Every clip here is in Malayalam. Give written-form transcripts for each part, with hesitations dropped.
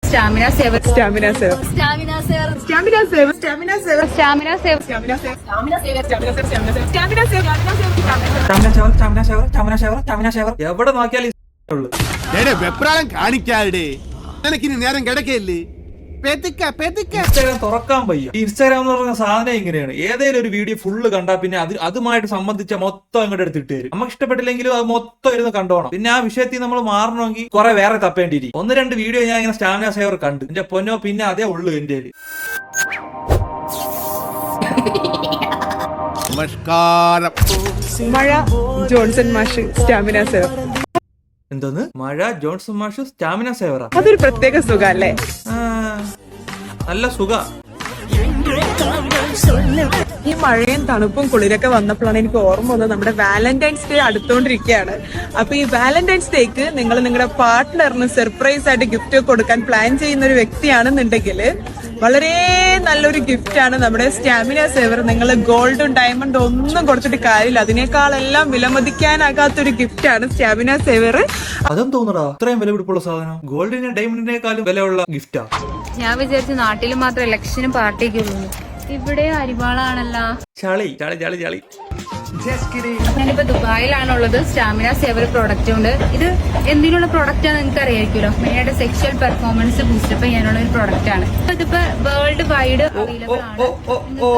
Stamina saver. Stamina saver. Stamina saver. Stamina saver. Stamina saver. Stamina saver. Stamina saver. Stamina saver. Stamina saver. Stamina saver. Stamina saver. എവിടെ നോക്കിയാലും വെപ്രാളം കാണിക്കാതെ നിനക്കിനി നേരം കിടക്കയില്ലേ? ഇൻസ്റ്റാഗ്രാം തുറക്കാൻ വയ്യ. ഇൻസ്റ്റാഗ്രാം എന്ന് പറഞ്ഞ സാധനം ഇങ്ങനെയാണ്. ഏതെങ്കിലും ഒരു വീഡിയോ ഫുള്ള് കണ്ടാൽ പിന്നെ അതുമായിട്ട് സംബന്ധിച്ച മൊത്തം അങ്ങോട്ട് എടുത്തിട്ട് തരും. നമുക്ക് ഇഷ്ടപ്പെട്ടില്ലെങ്കിലും അത് മൊത്തം ഇരുന്ന് കണ്ടോണം. പിന്നെ ആ വിഷയത്തിൽ നമ്മൾ മാറണമെങ്കിൽ കുറെ വേറെ തപ്പേണ്ടിയിരിക്കും. 1-2 വീഡിയോ ഞാൻ ഇങ്ങനെ സ്റ്റാമിന സേവർ കണ്ടു. എന്റെ പൊന്നോ, പിന്നെ അതേ ഉള്ളു എന്റെ. നമസ്കാരം. മഴ ജോൺസൺ മാഷ് സ്റ്റാമിന സേവർ. എന്തോന്ന്? മഴ ജോൺസൺ മാഷ് സ്റ്റാമിന സേവറാ? അതൊരു പ്രത്യേക സുഖം അല്ലേ? നല്ല സുഖ. ഈ മഴയും തണുപ്പും കുളിരൊക്കെ വന്നപ്പോഴാണ് എനിക്ക് ഓർമ്മ വന്നത് നമ്മുടെ വാലന്റൈൻസ് ഡേ അടുത്തോണ്ടിരിക്കുകയാണ്. അപ്പൊ ഈ വാലന്റൈൻസ് ഡേക്ക് നിങ്ങൾ നിങ്ങളുടെ പാർട്ട്ണറിന് സർപ്രൈസ് ആയിട്ട് ഗിഫ്റ്റ് കൊടുക്കാൻ പ്ലാൻ ചെയ്യുന്ന ഒരു വ്യക്തിയാണെന്നുണ്ടെങ്കിൽ വളരെ നല്ലൊരു ഗിഫ്റ്റ് ആണ് നമ്മുടെ സ്റ്റാമിന സേവർ. നിങ്ങൾ ഗോൾഡും ഡയമണ്ടും ഒന്നും കൊടുത്തിട്ട് കാര്യമില്ല, അതിനേക്കാളെല്ലാം വിലമതിക്കാനാകാത്തൊരു ഗിഫ്റ്റ് ആണ് സ്റ്റാമിന സേവർ. അതും തോന്നടാ, ഇത്രയും വില പിടിപ്പുള്ള സാധനം ഗോൾഡിന് ഡയമണ്ടിനേക്കാളും വിലയുള്ള ഗിഫ്റ്റാ. ഞാൻ വിചാരിച്ചു നാട്ടിൽ മാത്രം ഇലക്ഷനും പാർട്ടിയൊക്കെ ഉള്ളൂ, ഇവിടെ അരിവാളാണല്ലോ. ചളി ചളി ചളി ചളി. ഞാനിപ്പോ ദുബായിലാണുള്ളത്. സ്റ്റാമിന സേവർ പ്രൊഡക്റ്റ് ഉണ്ട്. ഇത് എന്തിനുള്ള പ്രൊഡക്റ്റ് ആണെന്ന് നിങ്ങൾക്ക് അറിയായിരിക്കുമല്ലോ. മെയിനായിട്ട് സെക്ഷൽ പെർഫോമൻസ് ബൂസ്റ്റപ്പ് ചെയ്യാനുള്ള ഒരു പ്രൊഡക്റ്റ് ആണ്. ഇതിപ്പോ വേൾഡ് വൈഡ് അവൈലബിൾ ആണ്. ഓ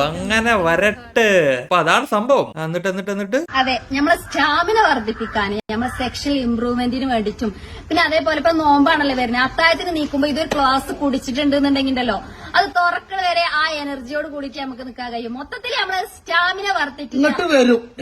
അങ്ങനെ വരട്ടെ. അപ്പൊ അതാണ് സംഭവം. എന്നിട്ട് അതെ, നമ്മളെ സ്റ്റാമിന വർദ്ധിപ്പിക്കാൻ, നമ്മളെ സെക്ഷൽ ഇംപ്രൂവ്മെന്റിന് വേണ്ടിയിട്ടും, പിന്നെ അതേപോലെ ഇപ്പൊ നോമ്പാണല്ലോ വരുന്നത്, അത്താഴത്തിന് നീക്കുമ്പോ ഇതൊരു ക്ലാസ് കുടിച്ചിട്ടുണ്ടെന്നുണ്ടെങ്കിലോ അത് തുറക്കണ വരെ ആ എനർജിയോട് കൂടിയിട്ട് നമുക്ക് നിൽക്കാൻ കഴിയും. മൊത്തത്തിൽ നമ്മളെ സ്റ്റാമിന വർദ്ധിപ്പിക്കും.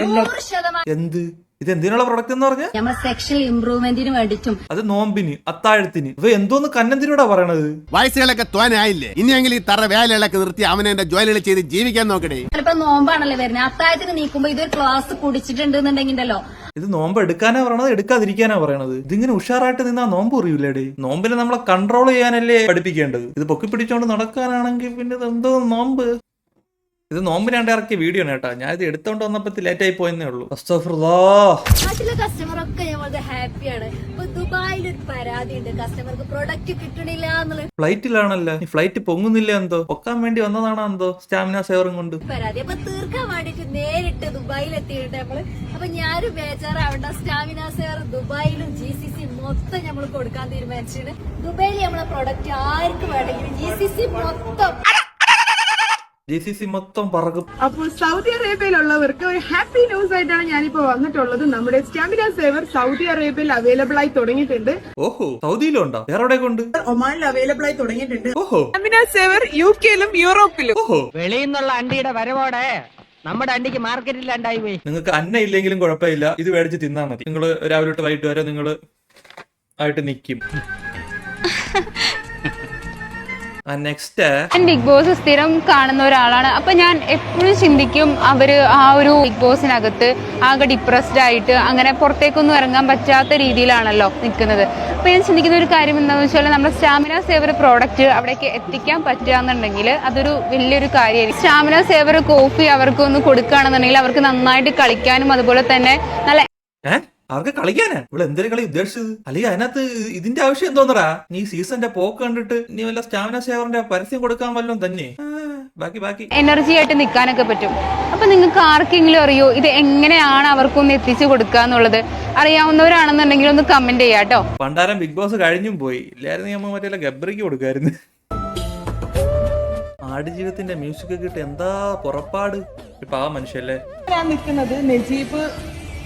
100%. എന്ത് ഇത് എന്തിനുള്ള പ്രൊഡക്റ്റ് എന്ന് പറഞ്ഞ? നമ്മളെ സെക്ഷൽ ഇംപ്രൂവ്മെന്റിന് വേണ്ടിയിട്ടും. അത് നോമ്പിന് അത്താഴത്തിന്. ഇവ എന്തോന്ന് കന്നന്തിനോടാ പറയണത്? വയസ്സുകളൊക്കെ തോനായില്ലേ? ഇനിയെങ്കിലും ഈ തറ വേലകളൊക്കെ നിർത്തി അവനെ എന്റെ ജോലികൾ ചെയ്ത് ജീവിക്കാൻ നോക്കണേ. ചിലപ്പോ നോമ്പാണല്ലോ വരുന്നത്, അത്താഴത്തിന് നീക്കുമ്പോ ഇതൊരു ക്ലാസ് കുടിച്ചിട്ടുണ്ടെന്നുണ്ടെങ്കിലോ ഇത് നോമ്പ് എടുക്കാനാ പറയണത് എടുക്കാതിരിക്കാനാ പറയണത്? ഇതിങ്ങനെ ഉഷാറായിട്ട് നിന്നാ നോമ്പ് അറിയൂലേടേ. നോമ്പിനെ നമ്മളെ കൺട്രോൾ ചെയ്യാനല്ലേ പഠിപ്പിക്കേണ്ടത്. ഇത് പൊക്കി പിടിച്ചോണ്ട് നടക്കാനാണെങ്കിൽ പിന്നെ ഇത് എന്തോ നോമ്പ്. ഇത് നോമ്പിനാണ്ട് ഇറക്കിയ വീഡിയോ ആണ് കേട്ടാ. ഞാൻ ഇത് എടുത്തോണ്ട് വന്നപ്പോ ലേറ്റ് ആയി പോയെന്നേ ഉള്ളൂ. നാട്ടിലെ കസ്റ്റമർ ഒക്കെ വളരെ ഹാപ്പിയാണ്. ദുബായിൽ ഒരു പരാതി ഉണ്ട്, കസ്റ്റമർക്ക് പ്രൊഡക്റ്റ് കിട്ടണില്ല എന്നുള്ളത്. ഫ്ലൈറ്റിലാണല്ലോ, ഈ ഫ്ലൈറ്റ് പൊങ്ങുന്നില്ല എന്തോ, പൊക്കാൻ വേണ്ടി വന്നതാണോ എന്തോ സ്റ്റാമിന സേവറും കൊണ്ട്. പരാതി അപ്പൊ തീർക്കാൻ വേണ്ടിട്ട് നേരിട്ട് ദുബായിൽ എത്തിയിട്ട് നമ്മള്. അപ്പൊ ഞാനൊരു ബേജാറാവണ്ട, സ്റ്റാമിന സേവർ ദുബായിലും GCC മൊത്തം നമ്മൾ കൊടുക്കാൻ തീരുമാനിച്ചിട്ട്. ദുബായിൽ നമ്മളെ പ്രൊഡക്റ്റ് ആർക്ക് വേണമെങ്കിലും GCC മൊത്തം പറകും. അപ്പോൾ സൗദി അറേബ്യയിലുള്ളവർക്ക് ഒരു ഹാപ്പി ന്യൂസ് ആയിട്ടാണ് ഞാനിപ്പോ വന്നിട്ടുള്ളത്. നമ്മുടെ സ്റ്റാമിന സേവർ സൗദി അറേബ്യയിൽ അവൈലബിൾ ആയി തുടങ്ങിയിട്ടുണ്ട്. ഓഹോ, സൗദിയിലുണ്ടോ? വേറെ എവിടെ കൊണ്ട്? ഒമാനിൽ അവൈലബിൾ ആയി തുടങ്ങിയിട്ടുണ്ട്. ഓഹോ, സ്റ്റാമിന സേവർ UK-ലും യൂറോപ്പിലും. ഓഹോ, വെളിയിൽ നിന്നുള്ള അണ്ടിയുടെ വരവോടെ നമ്മുടെ അണ്ടിക്ക് മാർക്കറ്റിൽ ഉണ്ടായി പോയി. നിങ്ങൾക്ക് അന്ന ഇല്ലെങ്കിലും കുഴപ്പമില്ല, ഇത് മേടിച്ച് തിന്നാ മതി. നിങ്ങൾ രാവിലെ തൊട്ട് വൈകിട്ട് വരെ നിങ്ങൾ ആയിട്ട് നിൽക്കും. നെക്സ്റ്റ്, ബിഗ് ബോസ് സ്ഥിരം കാണുന്ന ഒരാളാണ്. അപ്പൊ ഞാൻ എപ്പോഴും ചിന്തിക്കും, അവര് ആ ഒരു ബിഗ് ബോസിനകത്ത് ആകെ ഡിപ്രസ്ഡ് ആയിട്ട് അങ്ങനെ പുറത്തേക്കൊന്നും ഇറങ്ങാൻ പറ്റാത്ത രീതിയിലാണല്ലോ നിൽക്കുന്നത്. അപ്പൊ ഞാൻ ചിന്തിക്കുന്ന ഒരു കാര്യം എന്താണെന്ന് വെച്ചാൽ, നമ്മുടെ സ്റ്റാമിന സേവർ പ്രോഡക്റ്റ് അവിടേക്ക് എത്തിക്കാൻ പറ്റുക എന്നുണ്ടെങ്കിൽ അതൊരു വലിയൊരു കാര്യമായിരിക്കും. സ്റ്റാമിന സേവർ കോഫി അവർക്ക് ഒന്ന് കൊടുക്കുകയാണെന്നുണ്ടെങ്കിൽ അവർക്ക് നന്നായിട്ട് കളിക്കാനും അതുപോലെ തന്നെ നല്ല അവർക്ക് കളിക്കാനാ ഇവിടെ എന്തൊരു കളി ഉദ്ദേശിച്ചത്? അല്ലെങ്കിൽ അതിനകത്ത് ഇതിന്റെ ആവശ്യം എന്തോന്നറാ? നീ സീസന്റെ പോക്ക് കണ്ടിട്ട് നീ വല്ല സ്റ്റാമിന സേവറിന്റെ പരസ്യം കൊടുക്കാൻ വല്ലതും തന്നെ ബാക്കി എനർജി ആയിട്ട് നിൽക്കാനൊക്കെ പറ്റും. അപ്പൊ നിങ്ങൾക്ക് ആർക്കെങ്കിലും അറിയോ ഇത് എങ്ങനെയാണ് അവർക്കൊന്ന് എത്തിച്ചു കൊടുക്കുക എന്നുള്ളത്? അറിയാവുന്നവരാണെന്നുണ്ടെങ്കിൽ ഒന്ന് കമന്റ് ചെയ്യാട്ടോ. പണ്ടാരം ബിഗ് ബോസ് കഴിഞ്ഞും പോയി ഇല്ലായിരുന്നു, നമ്മൾ മറ്റേ ഗബ്രിക്ക് കൊടുക്കായിരുന്നു. ആടുജീവിതത്തിന്റെ മ്യൂസിക് കിട്ടി എന്താ പുറപ്പാട്. ഇപ്പൊ ആ മനുഷ്യല്ലേ ഞാൻ നിൽക്കുന്നത് നജീബ്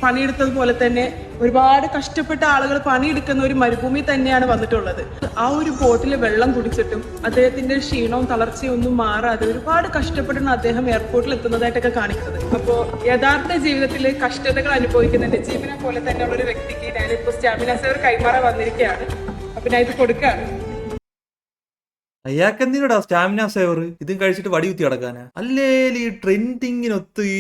പണിയെടുത്തതുപോലെ തന്നെ ഒരുപാട് കഷ്ടപ്പെട്ട ആളുകൾ പണിയെടുക്കുന്ന ഒരു മരുഭൂമി തന്നെയാണ് വന്നിട്ടുള്ളത്. ആ ഒരു ബോട്ടിൽ വെള്ളം കുടിച്ചിട്ടും അദ്ദേഹത്തിന്റെ ക്ഷീണവും തളർച്ചയും ഒന്നും മാറാതെ ഒരുപാട് കഷ്ടപ്പെട്ടാണ് അദ്ദേഹം എയർപോർട്ടിൽ എത്തുന്നതായിട്ടൊക്കെ കാണിക്കുന്നത്. അപ്പോ യഥാർത്ഥ ജീവിതത്തിൽ കഷ്ടതകൾ അനുഭവിക്കുന്ന നജീബിനെ പോലെ തന്നെയുള്ള ഒരു വ്യക്തിക്ക് ഞാനിപ്പോ സ്റ്റാമിന സേവർ കൈമാറാൻ വന്നിരിക്കുകയാണ്. അപ്പൊ ഞാൻ ഇത് കൊടുക്കുകയാണ്. അയാൾക്ക് എന്തിനടാ സ്റ്റാമിന സേവർ? ഇതും കഴിച്ചിട്ട് വടി കുത്തി കിടക്കാനാ? അല്ലേൽ ഈ ട്രെൻഡിങ്ങിനൊത്ത് ഈ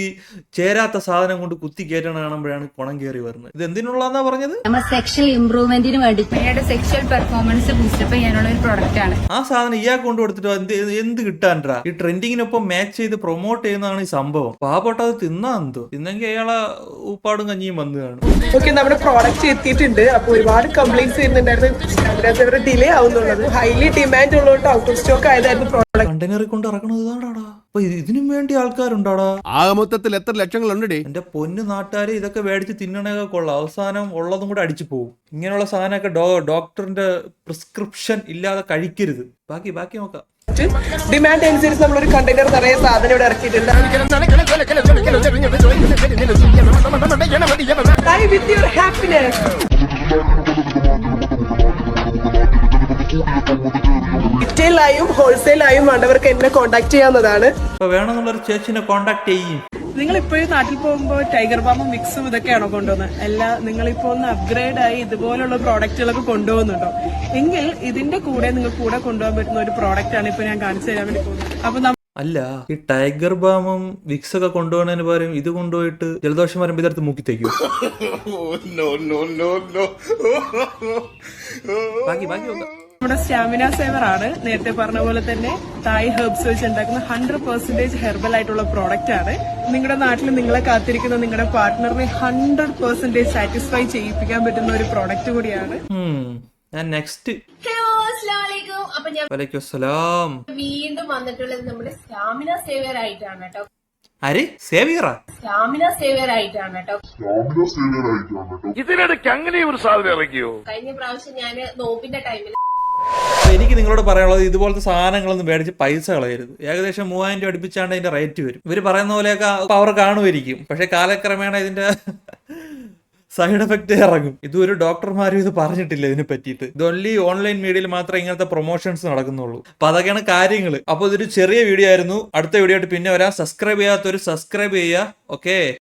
ചേരാത്ത സാധനം കൊണ്ട് കുത്തി കയറ്റണ കാണുമ്പോഴാണ് കുണം കയറി വരുന്നത്. ഇത് എന്തിനുള്ളതെന്നാ പറഞ്ഞത്? നമ്മുടെ സെക്ഷൽ ഇംപ്രൂവ്മെന്റിന് വേണ്ടി മെയിനായിട്ട് സെക്ഷൽ പെർഫോമൻസ് ബൂസ്റ്റപ്പ് ചെയ്യാനുള്ള ഒരു പ്രൊഡക്റ്റ് ആണ്. ആ സാധനം ഇയാൾക്ക് കൊണ്ട് കൊടുത്തിട്ട് എന്ത് കിട്ടാൻടാ? ഈ ട്രെൻഡിങ്ങിനൊപ്പം മാച്ച് ചെയ്ത് പ്രൊമോട്ട് ചെയ്യുന്നതാണ് ഈ സംഭവം. പാവപ്പെട്ട അത് തിന്നാ എന്തോ, തിന്നെങ്കിൽ അയാളെ ഊപ്പാടും കഞ്ഞിയും വന്നു കാണും. ഓക്കെ, നമ്മുടെ പ്രോഡക്റ്റ് എത്തിയിട്ടുണ്ട്. അപ്പൊ ഒരുപാട് കംപ്ലൈന്റ്സ് വരുന്നുണ്ടായിരുന്നു, ഡിലേ ആവുന്നുള്ളത്. ഹൈലി ഡിമാൻഡ് ഉള്ളതുകൊണ്ട് ഔട്ട് ഓഫ് സ്റ്റോക്ക് ആയതായിരുന്നു പ്രോഡക്റ്റ്. കണ്ടെയ്നറിൽ കൊണ്ട് ഇറക്കണത് ഇതാടാ. അപ്പൊ ഇതിനും വേണ്ടി ആൾക്കാരുണ്ടാടാ. ആകെ മൊത്തത്തിൽ എത്ര ലക്ഷങ്ങളുണ്ട്? എന്റെ പൊന്നു നാട്ടുകാര് ഇതൊക്കെ മേടിച്ച് തിന്നണൊക്കെ കൊള്ളാം. അവസാനം ഉള്ളതും കൂടെ അടിച്ചു പോകും. ഇങ്ങനെയുള്ള സാധനമൊക്കെ ഡോക്ടറിന്റെ പ്രിസ്ക്രിപ്ഷൻ ഇല്ലാതെ കഴിക്കരുത്. ബാക്കി നോക്കാം. ഡിമാൻഡ് അനുസരിച്ച് നമ്മളൊരു കണ്ടെയ്നർ നിറയെ സാധനം ഇവിടെ ഇറക്കിയിട്ടുണ്ട്. Buy with your happiness. റീറ്റെയിലായും ഹോൾസെയിലായും വേണ്ടവർക്ക് എന്നെ കോൺടാക്ട് ചെയ്യാവുന്നതാണ്. അപ്പൊ വേണമെന്നുള്ളൊരു ചേച്ചിനെ കോണ്ടാക്ട് ചെയ്യും. നിങ്ങൾ ഇപ്പോഴും നാട്ടിൽ പോകുമ്പോൾ ടൈഗർ ബാമും മിക്സും ഇതൊക്കെയാണോ കൊണ്ടുപോകുന്നത്? അല്ല, നിങ്ങളിപ്പോ ഒന്ന് അപ്ഗ്രേഡ് ആയി ഇതുപോലുള്ള പ്രോഡക്റ്റുകളൊക്കെ കൊണ്ടുപോകുന്നുണ്ടോ? എങ്കിൽ ഇതിന്റെ കൂടെ നിങ്ങൾക്ക് കൂടെ കൊണ്ടുപോകാൻ പറ്റുന്ന ഒരു പ്രോഡക്റ്റ് ആണ് ഇപ്പൊ ഞാൻ കാണിച്ചു തരാൻ വേണ്ടി പോകുന്നത്. അപ്പൊ അല്ല, ഈ ടൈഗർ ബാമും വിക്സ് ഒക്കെ കൊണ്ടുപോകുന്നതിന് പകരം ഇത് കൊണ്ടുപോയിട്ട് ജലദോഷം വരുമ്പോൾ ഇതെടുത്ത് മൂക്കി തയ്ക്കും. ബാക്കി നോക്കാം. നമ്മുടെ സ്റ്റാമിന സേവർ ആണ്. നേരത്തെ പറഞ്ഞ പോലെ തന്നെ തായ് ഹെർബ്സ് വെച്ച് ഉണ്ടാക്കുന്ന 100% ഹെർബൽ ആയിട്ടുള്ള പ്രോഡക്റ്റ് ആണ്. നിങ്ങളുടെ നാട്ടിൽ നിങ്ങളെ കാത്തിരിക്കുന്ന നിങ്ങളുടെ പാർട്ട്ണറിനെ 100% സാറ്റിസ്ഫൈ ചെയ്യിപ്പിക്കാൻ പറ്റുന്ന ഒരു പ്രോഡക്റ്റ് കൂടിയാണ്. ഞാൻ നെക്സ്റ്റ് ഹലോ, അസ്സലാമലൈക്കും. അപ്പൊ ഞാൻ വലൈക്കും അസ്സലാം. വീണ്ടും വന്നിട്ടുള്ളത് നമ്മുടെ സ്റ്റാമിന സേവിയർ ആയിട്ടാണ് കേട്ടോ. ആര് സേവിയറാ? സ്റ്റാമിന സേവിയർ ആയിട്ടാണ് കേട്ടോ. ഇതിനിടയ്ക്ക് അങ്ങനെ ഒരു സാധനം ഇറങ്ങിയോ? കഴിഞ്ഞ പ്രാവശ്യം ഞാൻ നോമ്പിന്റെ ടൈമിൽ എനിക്ക് നിങ്ങളോട് പറയാനുള്ളത്, ഇതുപോലത്തെ സാധനങ്ങളൊന്നും മേടിച്ച് പൈസ കളയരുത്. ഏകദേശം 3000 രൂപ അടുപ്പിച്ചാണ്ട് അതിന്റെ റേറ്റ് വരും. ഇവര് പറയുന്ന പോലെയൊക്കെ പവർ കാണുമായിരിക്കും, പക്ഷെ കാലക്രമേണ ഇതിന്റെ സൈഡ് എഫക്റ്റ് ഇറങ്ങും. ഇതൊരു ഡോക്ടർമാരും ഇത് പറഞ്ഞിട്ടില്ല ഇതിനെ പറ്റിയിട്ട്. ഇത് ഓൺലി ഓൺലൈൻ മീഡിയയിൽ മാത്രമേ ഇങ്ങനത്തെ പ്രൊമോഷൻസ് നടക്കുന്നുള്ളൂ. അപ്പൊ അതൊക്കെയാണ് കാര്യങ്ങൾ. അപ്പൊ ഇതൊരു ചെറിയ വീഡിയോ ആയിരുന്നു. അടുത്ത വീഡിയോ ആയിട്ട് പിന്നെ വരാം. സബ്സ്ക്രൈബ് ചെയ്യാത്തവര് സബ്സ്ക്രൈബ് ചെയ്യുക. ഓക്കെ.